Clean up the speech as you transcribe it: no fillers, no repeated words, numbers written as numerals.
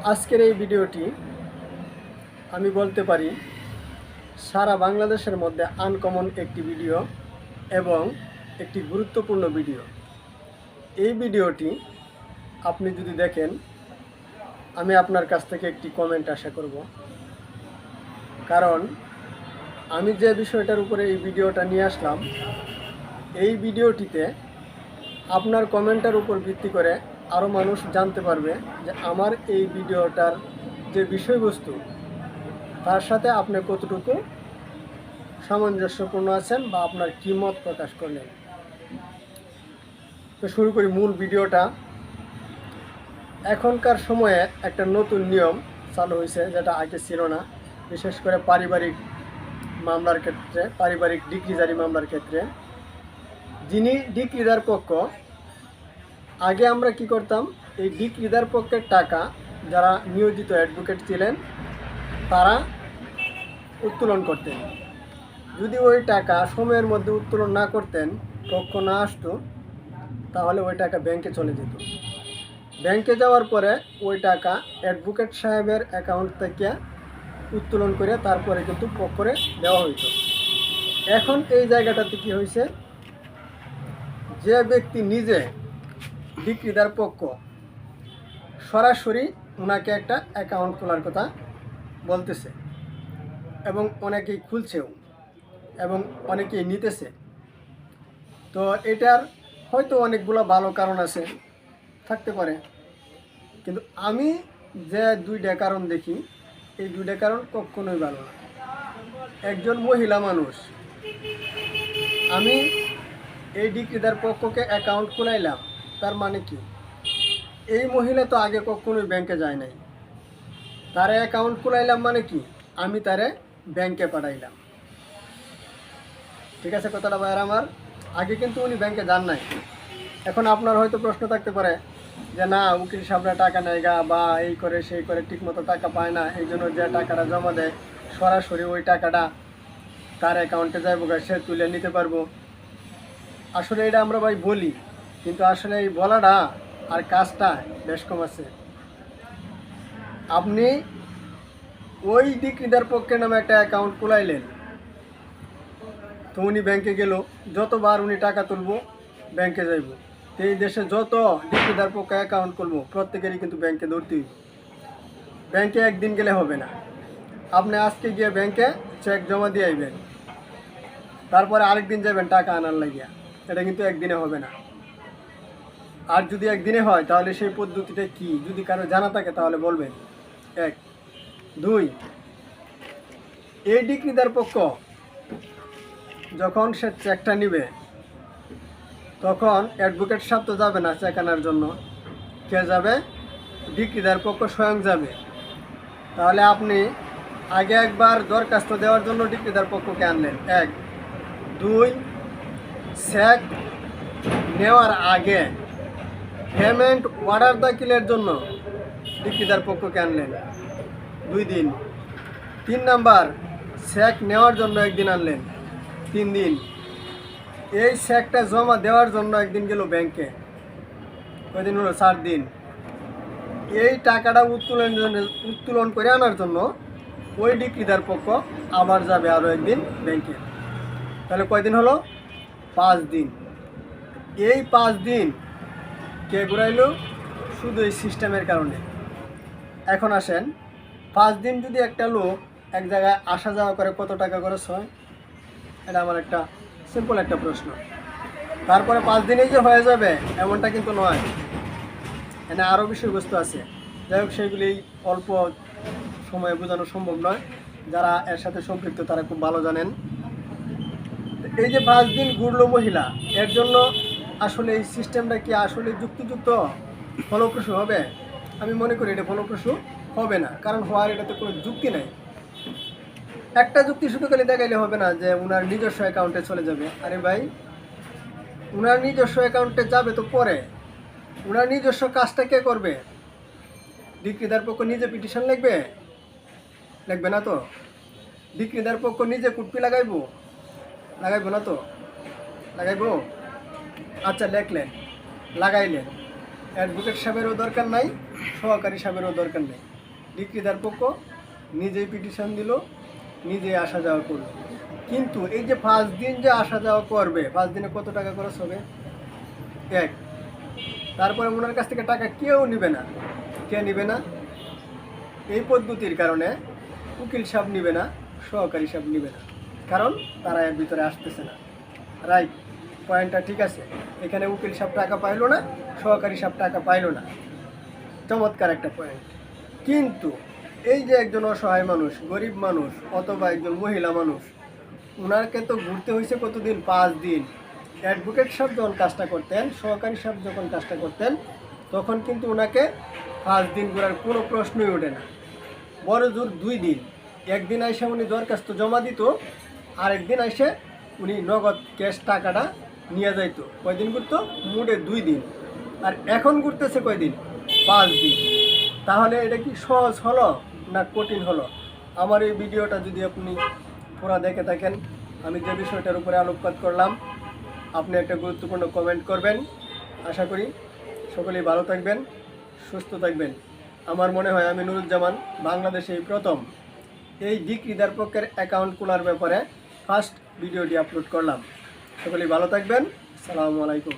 আজকের এই ভিডিওটি আমি বলতে পারি সারা বাংলাদেশের মধ্যে আনকমন একটি ভিডিও এবং একটি গুরুত্বপূর্ণ ভিডিও। এই ভিডিওটি আপনি যদি দেখেন, আমি আপনার কাছ থেকে একটি কমেন্ট আশা করব, কারণ আমি যে বিষয়টার উপরে এই ভিডিওটা নিয়ে আসলাম, এই ভিডিওটিতে আপনার কমেন্টের উপর ভিত্তি করে আরও মানুষ জানতে পারবে যে আমার এই ভিডিওটার যে বিষয়বস্তু তার সাথে আপনি কতটুকু সামঞ্জস্যপূর্ণ আছেন বা আপনার কী মত প্রকাশ করলেন। তো শুরু করি মূল ভিডিওটা। এখনকার সময়ে একটা নতুন নিয়ম চালু হয়েছে, যেটা আগে ছিল না, বিশেষ করে পারিবারিক মামলার ক্ষেত্রে, পারিবারিক ডিক্রিজারি মামলার ক্ষেত্রে। যিনি ডিক্রিদার পক্ষ, আগে আমরা কি করতাম, এই ডিক্রিদার পক্ষের টাকা যারা নিয়োজিত অ্যাডভোকেট ছিলেন তারা উত্তোলন করতেন। যদি ওই টাকা সময়ের মধ্যে উত্তোলন না করতেন, পক্ষ না আসতো, তাহলে ওই টাকা ব্যাংকে চলে যেত। ব্যাংকে যাওয়ার পরে ওই টাকা অ্যাডভোকেট সাহেবের অ্যাকাউন্ট থেকে উত্তোলন করে তারপরে কিন্তু পক্ষরে দেওয়া হইতো। এখন এই জায়গাটাতে কি হয়েছে, যে ব্যক্তি নিজে ডিক্রিদার পক্ষ, সরাসরি ওনাকে একটা অ্যাকাউন্ট খোলার কথা বলতেছে এবং অনেকেই খুলছেও এবং অনেকেই নিতেছে। তো এটার হয়তো অনেকগুলো ভালো কারণ আছে, থাকতে পারে, কিন্তু আমি যে দুইটা কারণ দেখি, এই দুইটা কারণ কখনোই ভালো না। একজন মহিলা মানুষ, আমি এই ডিক্রিদার পক্ষকে অ্যাকাউন্ট খুলাইলাম, তার মানে কি, এই মহিলা তো আগে কখনোই ব্যাংকে যায় নাই। তারে অ্যাকাউন্ট খুলাইলাম মানে কি, আমি তারে ব্যাংকে পাঠাইলাম। ঠিক আছে কথাটা ভাইয়ার আমার? আগে কিন্তু উনি ব্যাংকে যান নাই। এখন আপনার হয়তো প্রশ্ন থাকতে পারে যে না, উকিল সাহেবরা টাকা নেয় গা, বা এই করে সেই করে ঠিকমতো টাকা পায় না, এই জন্য যে টাকাটা জমা দেয় সরাসরি ওই টাকাটা তার অ্যাকাউন্টে যাইব গা, সে তুলে নিতে পারবো। আসলে এটা আমরা ভাই বলি, কিন্তু আসলে এই বলাটা আর কাজটা বেশ কম আছে। আপনি ওই ডিক্রিদার পক্ষের নামে একটা অ্যাকাউন্ট খুলাইলেন, তো উনি ব্যাংকে গেল, যতবার উনি টাকা তুলবো ব্যাংকে যাইব। তো এই দেশে যত ডিক্রিদার পক্ষে অ্যাকাউন্ট খুলবো প্রত্যেকেরই কিন্তু ব্যাংকে দৌড়তে হইব। ব্যাংকে একদিন গেলে হবে না। আপনি আজকে গিয়ে ব্যাংকে চেক জমা দিয়ে আইবেন, তারপরে আরেকদিন যাবেন টাকা আনার লাগিয়া, এটা কিন্তু একদিনে হবে না। আর যদি একদিনে হয় তাহলে সেই পদ্ধতিটা কি, যদি কারো জানা থাকে তাহলে বলবেন। এক, দুই, এই ডিক্রিদার পক্ষ যখন সে চেকটা নিবে, তখন অ্যাডভোকেট সাহেব তো যাবে না চেক আনার জন্য। কে যাবে? ডিক্রিদার পক্ষ স্বয়ং যাবে। তাহলে আপনি আগে একবার দরখাস্ত দেওয়ার জন্য ডিক্রিদার পক্ষকে আনলেন, এক। দুই, চেক নেওয়ার আগে পেমেন্ট অর্ডার দাখিলের জন্য ডিক্রিদার পক্ষকে আনলেন, 2 দিন। 3 নাম্বার, চেক নেওয়ার জন্য একদিন আনলেন, 3 দিন। এই চেকটা জমা দেওয়ার জন্য একদিন গেল ব্যাংকে, কয়দিন হলো? 4 দিন। এই টাকাটা উত্তোলন করে আনার জন্য ওই ডিক্রিদার পক্ষ আবার যাবে আরও একদিন ব্যাংকে। তাহলে কয়দিন হলো? 5 দিন। এই 5 দিন কে ঘুরাইলো? শুধু এই সিস্টেমের কারণে। এখন আসেন, 5 দিন যদি একটা লোক এক জায়গায় আসা যাওয়া করে, কত টাকা খরচ হয়? এটা আমার একটা সিম্পল একটা প্রশ্ন। তারপরে 5 দিনেই যে হয়ে যাবে এমনটা কিন্তু নয়, এখানে আরও বিষয়বস্তু আছে। যাই হোক, সেগুলি অল্প সময়ে বোঝানো সম্ভব নয়, যারা এর সাথে সম্পৃক্ত তারা খুব ভালো জানেন। এই যে 5 দিন ঘুরলো মহিলা, এর জন্য আসলে এই সিস্টেমটা কি আসলে যুক্তিযুক্ত, ফলপ্রসূ হবে? আমি মনে করি এটা ফলপ্রসূ হবে না, কারণ হওয়ার এটাতে কোনো যুক্তি নেই। একটা যুক্তি শুধু খালি দেখাইলে হবে না যে উনার নিজস্ব অ্যাকাউন্টে চলে যাবে। আরে ভাই, উনার নিজস্ব অ্যাকাউন্টে যাবে তো পরে, উনার নিজস্ব কাজটা কে করবে? ডিক্রিদার পক্ষ নিজে পিটিশন লিখবে? লিখবে না তো। ডিক্রিদার পক্ষ নিজে কুটপি লাগাইবো না তো। লাগাইবো? আচ্ছা, লেখলেন, লাগাইলেন, অ্যাডভোকেট সাহেবেরও দরকার নাই, সহকারী সাহেবেরও দরকার নেই। বিক্রেতার পক্ষ নিজেই পিটিশন দিল, নিজেই আসা যাওয়া করলো। কিন্তু এই যে 5 দিন যে আসা যাওয়া করবে, 5 দিনে কত টাকা খরচ হবে? এক। তারপরে ওনার কাছ থেকে টাকা কেউ নেবে না। কে নেবে না? এই পদ্ধতির কারণে উকিল সাহেব নেবে না, সহকারী সাহেব নেবে না, কারণ তারা এর ভিতরে আসতেছে না। রাইট, পয়েন্টটা ঠিক আছে। এখানে উকিল সাহেব টাকা পাইলো না, সহকারী সাহেব টাকা পাইলো না, চমৎকার একটা পয়েন্ট। কিন্তু এই যে একজন অসহায় মানুষ, গরিব মানুষ অথবা একজন মহিলা মানুষ, ওনাকে তো ঘুরতে হয়েছে কতদিন? 5 দিন। অ্যাডভোকেট সাহেব যখন কাজটা করতেন, সহকারী সাহেব যখন কাজটা করতেন, তখন কিন্তু ওনাকে 5 দিন ঘোরার কোনো প্রশ্নই ওঠে না। বড় জোর 2 দিন। একদিন আইসে উনি দরখাস্ত জমা দিত, আর একদিন আইসে উনি নগদ ক্যাশ টাকাটা নিয়ে যাইতো। কয়দিন ঘুরতো? মোটে 2 দিন। আর এখন ঘুরতেছে কয়দিন? 5 দিন। তাহলে এটা কি সহজ হলো না কঠিন হলো? আমার এই ভিডিওটা যদি আপনি পুরো দেখে থাকেন, আমি যে বিষয়টার উপরে আলোকপাত করলাম, আপনি একটা গুরুত্বপূর্ণ কমেন্ট করবেন। আশা করি সকলেই ভালো থাকবেন, সুস্থ থাকবেন। আমার মনে হয় আমি নুরুজ্জামান বাংলাদেশে এই প্রথম এই বিক্রেতার পক্ষের অ্যাকাউন্ট খোলার ব্যাপারে ফার্স্ট ভিডিওটি আপলোড করলাম। সকলেই ভালো থাকবেন। আসসালামু আলাইকুম।